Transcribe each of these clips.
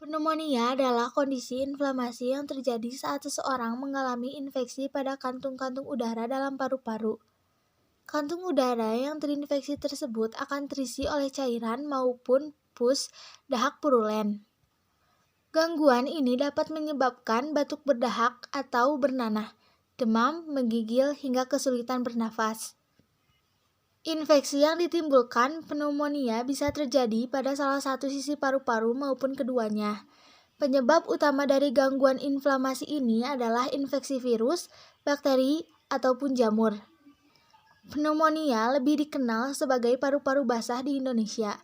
Pneumonia adalah kondisi inflamasi yang terjadi saat seseorang mengalami infeksi pada kantung-kantung udara dalam paru-paru. Kantung udara yang terinfeksi tersebut akan terisi oleh cairan maupun pus dahak purulen. Gangguan ini dapat menyebabkan batuk berdahak atau bernanah, demam, menggigil, hingga kesulitan bernafas. Infeksi yang ditimbulkan pneumonia bisa terjadi pada salah satu sisi paru-paru maupun keduanya. Penyebab utama dari gangguan inflamasi ini adalah infeksi virus, bakteri, ataupun jamur. Pneumonia lebih dikenal sebagai paru-paru basah di Indonesia.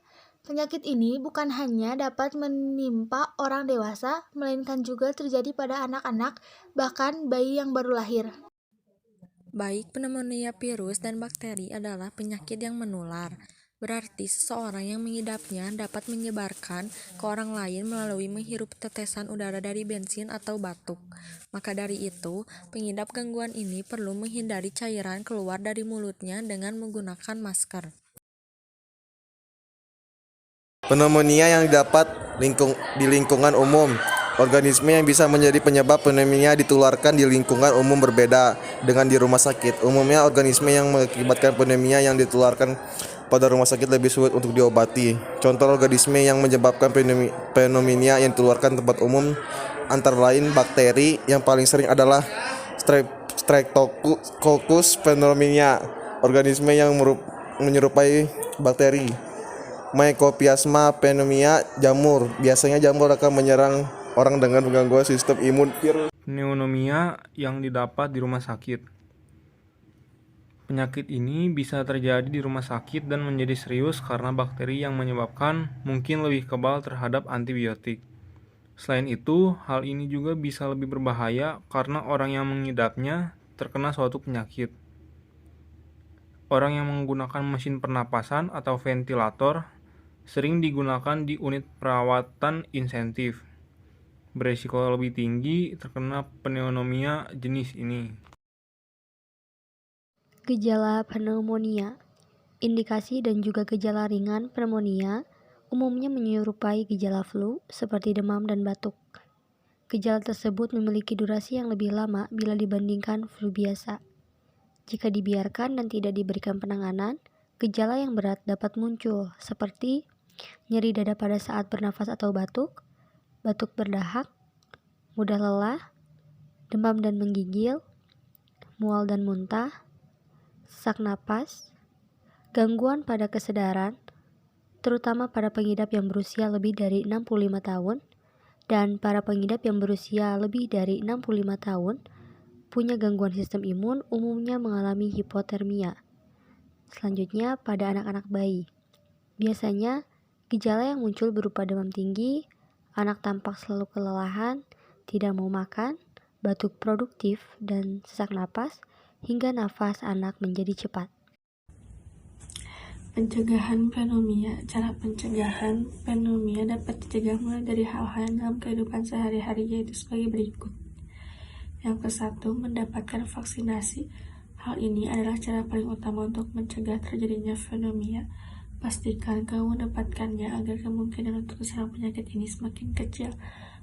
Penyakit ini bukan hanya dapat menimpa orang dewasa, melainkan juga terjadi pada anak-anak, bahkan bayi yang baru lahir. Baik pneumonia virus dan bakteri adalah penyakit yang menular. Berarti seseorang yang mengidapnya dapat menyebarkan ke orang lain melalui menghirup tetesan udara dari bensin atau batuk. Maka dari itu, pengidap gangguan ini perlu menghindari cairan keluar dari mulutnya dengan menggunakan masker. Pneumonia yang didapat di lingkungan umum. Organisme yang bisa menjadi penyebab pneumonia ditularkan di lingkungan umum berbeda dengan di rumah sakit. Umumnya organisme yang mengakibatkan pneumonia yang ditularkan pada rumah sakit lebih sulit untuk diobati. Contoh organisme yang menyebabkan pneumonia yang ditularkan tempat umum antara lain bakteri yang paling sering adalah Streptococcus pneumoniae, organisme yang menyerupai bakteri. Mycoplasma pneumonia, jamur. Biasanya jamur akan menyerang orang dengan gangguan sistem imun. Pneumonia yang didapat di rumah sakit. Penyakit ini bisa terjadi di rumah sakit dan menjadi serius karena bakteri yang menyebabkan mungkin lebih kebal terhadap antibiotik. Selain itu, hal ini juga bisa lebih berbahaya karena orang yang mengidapnya terkena suatu penyakit. Orang yang menggunakan mesin pernapasan atau ventilator sering digunakan di unit perawatan intensif. Beresiko lebih tinggi terkena pneumonia jenis ini. Gejala pneumonia. Indikasi dan juga gejala ringan pneumonia umumnya menyerupai gejala flu seperti demam dan batuk. Gejala tersebut memiliki durasi yang lebih lama bila dibandingkan flu biasa. Jika dibiarkan dan tidak diberikan penanganan, gejala yang berat dapat muncul seperti nyeri dada pada saat bernafas atau batuk, batuk berdahak, mudah lelah, demam dan menggigil, mual dan muntah, sesak napas, gangguan pada kesadaran, terutama pada pengidap yang berusia lebih dari 65 tahun, dan para pengidap yang berusia lebih dari 65 tahun punya gangguan sistem imun umumnya mengalami hipotermia. Selanjutnya pada anak-anak bayi. Biasanya gejala yang muncul berupa demam tinggi, anak tampak selalu kelelahan, tidak mau makan, batuk produktif, dan sesak napas, hingga nafas anak menjadi cepat. Pencegahan pneumonia. Cara pencegahan pneumonia dapat dicegah mulai dari hal-hal yang dalam kehidupan sehari-hari, yaitu sebagai berikut. Yang ke-1, mendapatkan vaksinasi. Hal ini adalah cara paling utama untuk mencegah terjadinya pneumonia. Pastikan kamu mendapatkannya agar kemungkinan untuk terserang penyakit ini semakin kecil.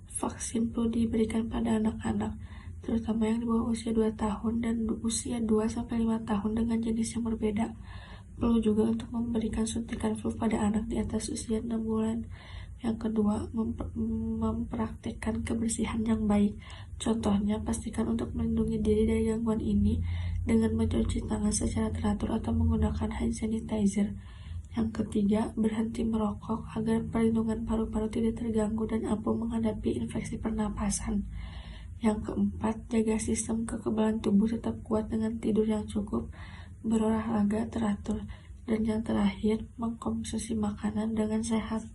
Vaksin perlu diberikan pada anak-anak, terutama yang di bawah usia 2 tahun dan usia 2-5 tahun dengan jenis yang berbeda. Perlu juga untuk memberikan suntikan flu pada anak di atas usia 6 bulan. Yang kedua, mempraktikkan kebersihan yang baik. Contohnya, pastikan untuk melindungi diri dari gangguan ini dengan mencuci tangan secara teratur atau menggunakan hand sanitizer. Yang ketiga, berhenti merokok agar perlindungan paru-paru tidak terganggu dan ampuh menghadapi infeksi pernapasan. Yang keempat, jaga sistem kekebalan tubuh tetap kuat dengan tidur yang cukup, berolahraga teratur, dan yang terakhir, mengkonsumsi makanan dengan sehat.